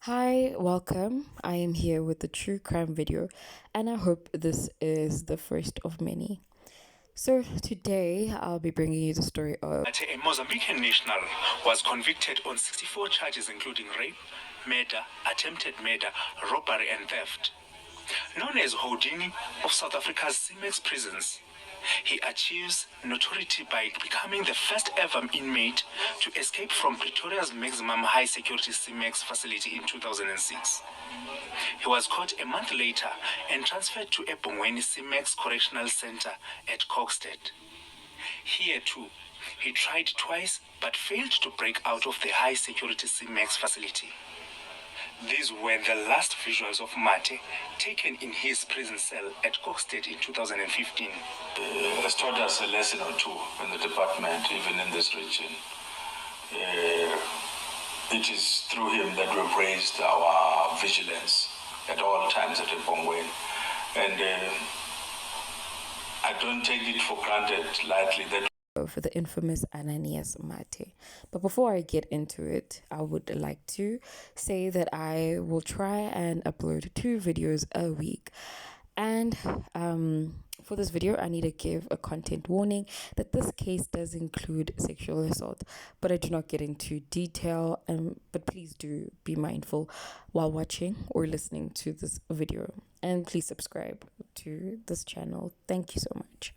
Hi, welcome. I am here with the true crime video, and I hope this is the first of many. So, today I'll be bringing you the story of Mathe, a Mozambican national, was convicted on 64 charges including rape, murder, attempted murder, robbery and theft. Known as Houdini of South Africa's Cimex prisons, he achieves notoriety by becoming the first ever inmate to escape from Pretoria's maximum high security Cimex facility in 2006. He was caught a month later and transferred to Ebongweni Cimex Correctional Center at Kokstad. Here too, he tried twice but failed to break out of the high security CMAX facility. These were the last visuals of Mathe taken in his prison cell at Kokstad in 2015. Has taught us a lesson or two in the department, even in this region. It is through him that we've raised our vigilance at all times at Ebongweni. And I don't take it for granted lightly that for the infamous Ananias Mathe. But before I get into it, I would like to say that I will try and upload 2 videos a week. And for this video, I need to give a content warning that this case does include sexual assault, but I do not get into detail. But please do be mindful while watching or listening to this video. And please subscribe to this channel. Thank you so much.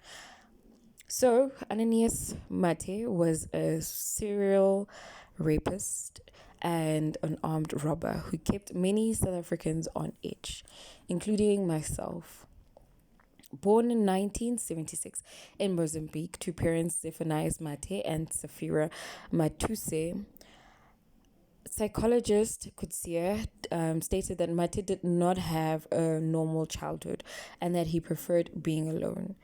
So, Ananias Mathe was a serial rapist and an armed robber who kept many South Africans on edge, including myself. Born in 1976 in Mozambique to parents Zephanias Mathe and Safira Matuse, psychologist Kutsia stated that Mathe did not have a normal childhood and that he preferred being alone.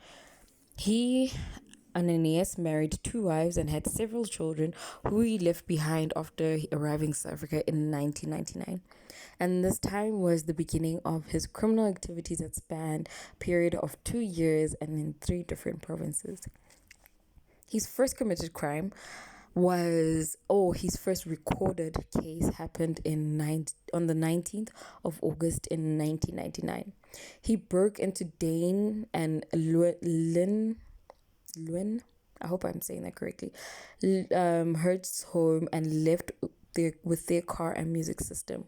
Ananias married 2 wives and had several children who he left behind after arriving in South Africa in 1999. And this time was the beginning of his criminal activities that spanned a period of 2 years and in 3 different provinces. His first committed crime his first recorded case happened on the 19th of August in 1999. He broke into Dane and Lynn, I hope I'm saying that correctly, Hertz's home and left with their car and music system.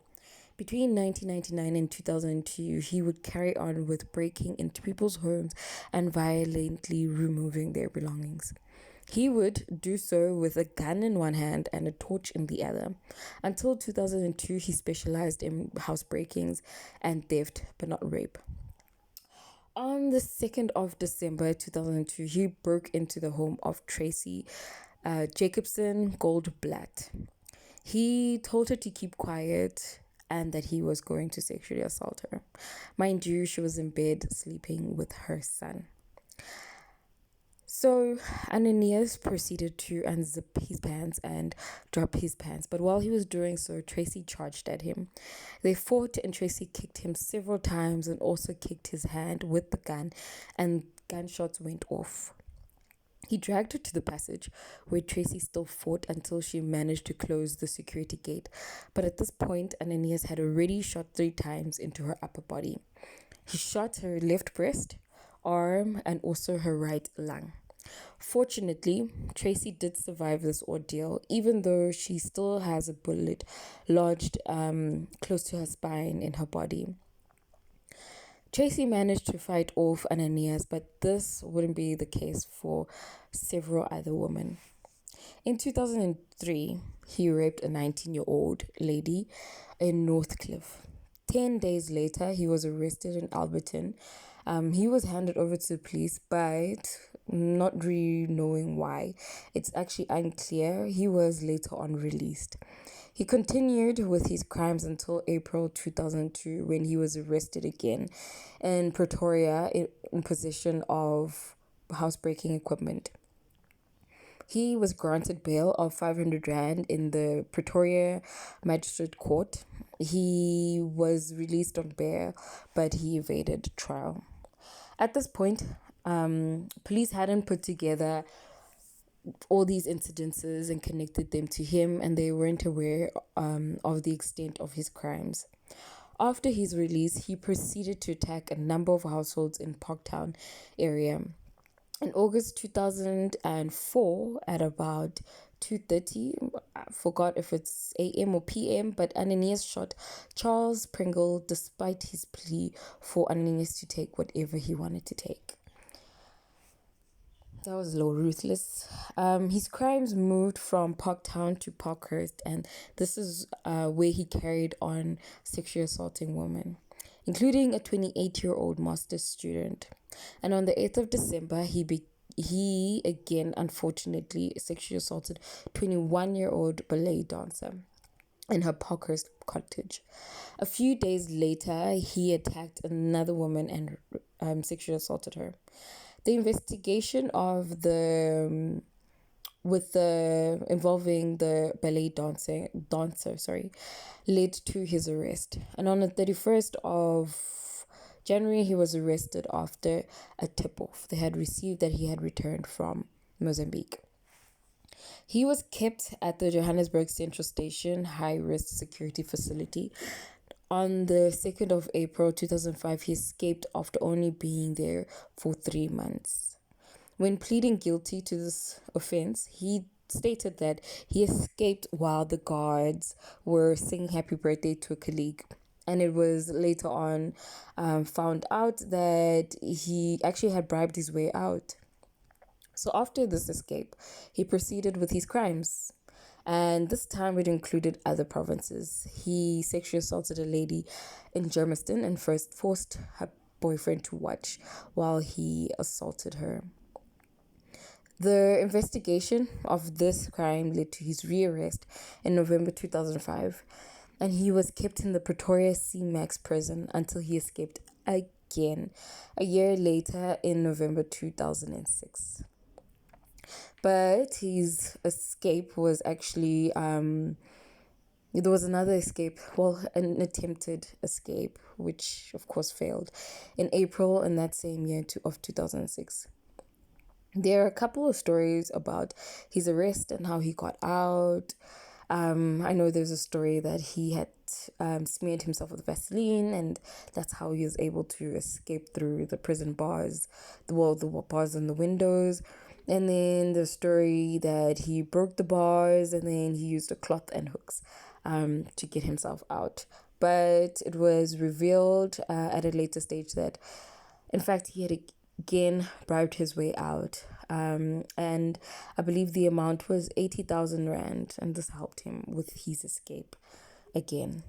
Between 1999 and 2002, he would carry on with breaking into people's homes and violently removing their belongings. He would do so with a gun in one hand and a torch in the other. Until 2002, he specialized in house breakings and theft, but not rape. On the 2nd of December 2002, he broke into the home of Tracy Jacobson Goldblatt. He told her to keep quiet and that he was going to sexually assault her. Mind you, she was in bed sleeping with her son. So Ananias proceeded to unzip his pants and drop his pants, but while he was doing so, Tracy charged at him. They fought and Tracy kicked him several times and also kicked his hand with the gun, and gunshots went off. He dragged her to the passage where Tracy still fought until she managed to close the security gate. But at this point, Ananias had already shot 3 times into her upper body. He shot her left breast, arm, and also her right lung. Fortunately, Tracy did survive this ordeal, even though she still has a bullet lodged close to her spine in her body. Tracy managed to fight off Ananias, but this wouldn't be the case for several other women. In 2003, he raped a 19-year-old lady in Northcliffe. 10 days later, he was arrested in Alberton. He was handed over to the police, but not really knowing why. It's actually unclear. He was later on released. He continued with his crimes until April 2002 when he was arrested again in Pretoria in possession of housebreaking equipment. He was granted bail of 500 Rand in the Pretoria Magistrate Court. He was released on bail, but he evaded trial. At this point, police hadn't put together all these incidences and connected them to him, and they weren't aware of the extent of his crimes. After his release, he proceeded to attack a number of households in Parktown area. In August 2004, at about 2:30, I forgot if it's AM or PM, but Ananias shot Charles Pringle despite his plea for Ananias to take whatever he wanted to take. That was a little ruthless. His crimes moved from Parktown to Parkhurst, and this is where he carried on sexually assaulting women, including a 28-year-old master's student. And on the 8th of December, he again, unfortunately, sexually assaulted 21-year-old ballet dancer in her Parkhurst cottage. A few days later, he attacked another woman and sexually assaulted her. The investigation of involving the ballet dancer, led to his arrest. And on the 31st of January, he was arrested after a tip-off they had received that he had returned from Mozambique. He was kept at the Johannesburg Central Station high-risk security facility. On the 2nd of April 2005, he escaped after only being there for 3 months. When pleading guilty to this offense, he stated that he escaped while the guards were singing happy birthday to a colleague. And it was later on found out that he actually had bribed his way out. So after this escape, he proceeded with his crimes. And this time it included other provinces. He sexually assaulted a lady in Germiston and first forced her boyfriend to watch while he assaulted her. The investigation of this crime led to his rearrest in November 2005, and he was kept in the Pretoria C-Max prison until he escaped again a year later in November 2006. But his escape was actually, there was another escape, an attempted escape, which of course failed in April in that same year of 2006. There are a couple of stories about his arrest and how he got out. I know there's a story that he had smeared himself with Vaseline, and that's how he was able to escape through the prison bars, the bars on the windows. And then the story that he broke the bars and then he used a cloth and hooks to get himself out. But it was revealed at a later stage that, in fact, he had again bribed his way out. And I believe the amount was 80,000 Rand, and this helped him with his escape again.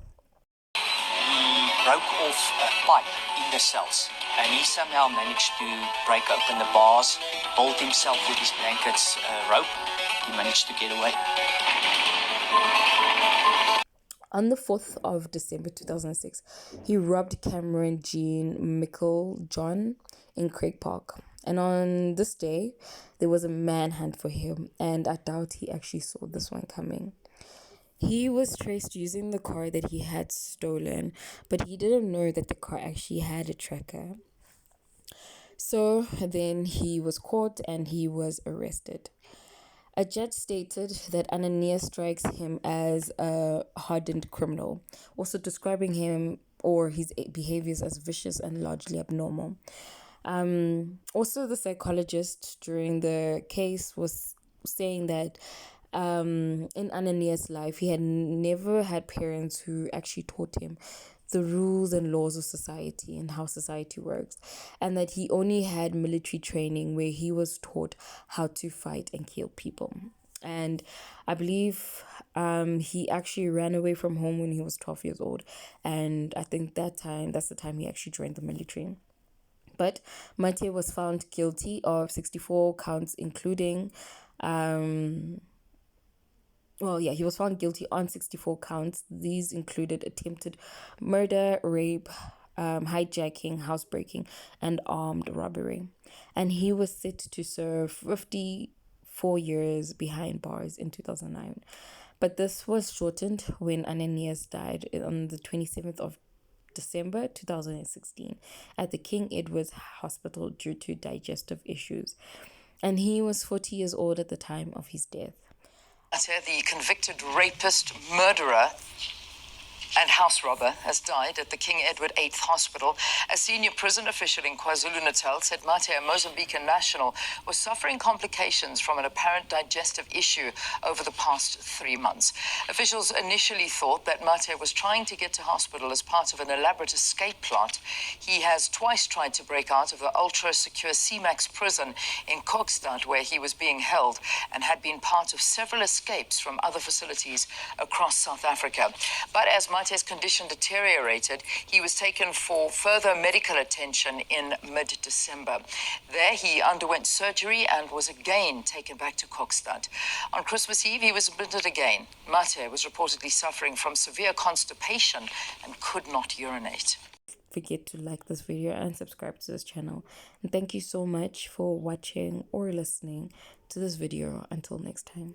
He broke off a pipe in the cells, and he somehow managed to break open the bars, bolt himself with his blankets rope. He managed to get away. On the 4th of December 2006, he robbed Cameron Jean Michael John in Craig Park. And on this day, there was a manhunt for him, and I doubt he actually saw this one coming. He was traced using the car that he had stolen, but he didn't know that the car actually had a tracker. So then he was caught and he was arrested. A judge stated that Ananias strikes him as a hardened criminal, also describing him or his behaviors as vicious and largely abnormal. Also, the psychologist during the case was saying that in Ananias' life, he had never had parents who actually taught him the rules and laws of society and how society works, and that he only had military training where he was taught how to fight and kill people. And I believe he actually ran away from home when he was 12 years old, and I think that's the time he actually joined the military. But Mathe was found guilty of 64 counts, including he was found guilty on 64 counts. These included attempted murder, rape, hijacking, housebreaking, and armed robbery. And he was set to serve 54 years behind bars in 2009. But this was shortened when Ananias died on the 27th of December 2016 at the King Edward's Hospital due to digestive issues. and he was 40 years old at the time of his death. The convicted rapist, murderer, and house robber has died at the King Edward VIII Hospital. A senior prison official in KwaZulu-Natal said Mathe, a Mozambican national, was suffering complications from an apparent digestive issue over the past 3 months. Officials initially thought that Mathe was trying to get to hospital as part of an elaborate escape plot. He has twice tried to break out of the ultra-secure CMAX prison in Kokstad, where he was being held, and had been part of several escapes from other facilities across South Africa. But as Mate's condition deteriorated, he was taken for further medical attention in mid-December. There he underwent surgery and was again taken back to Kokstad. On Christmas Eve, he was admitted again. Mathe was reportedly suffering from severe constipation and could not urinate. Forget to like this video and subscribe to this channel. And thank you so much for watching or listening to this video. Until next time.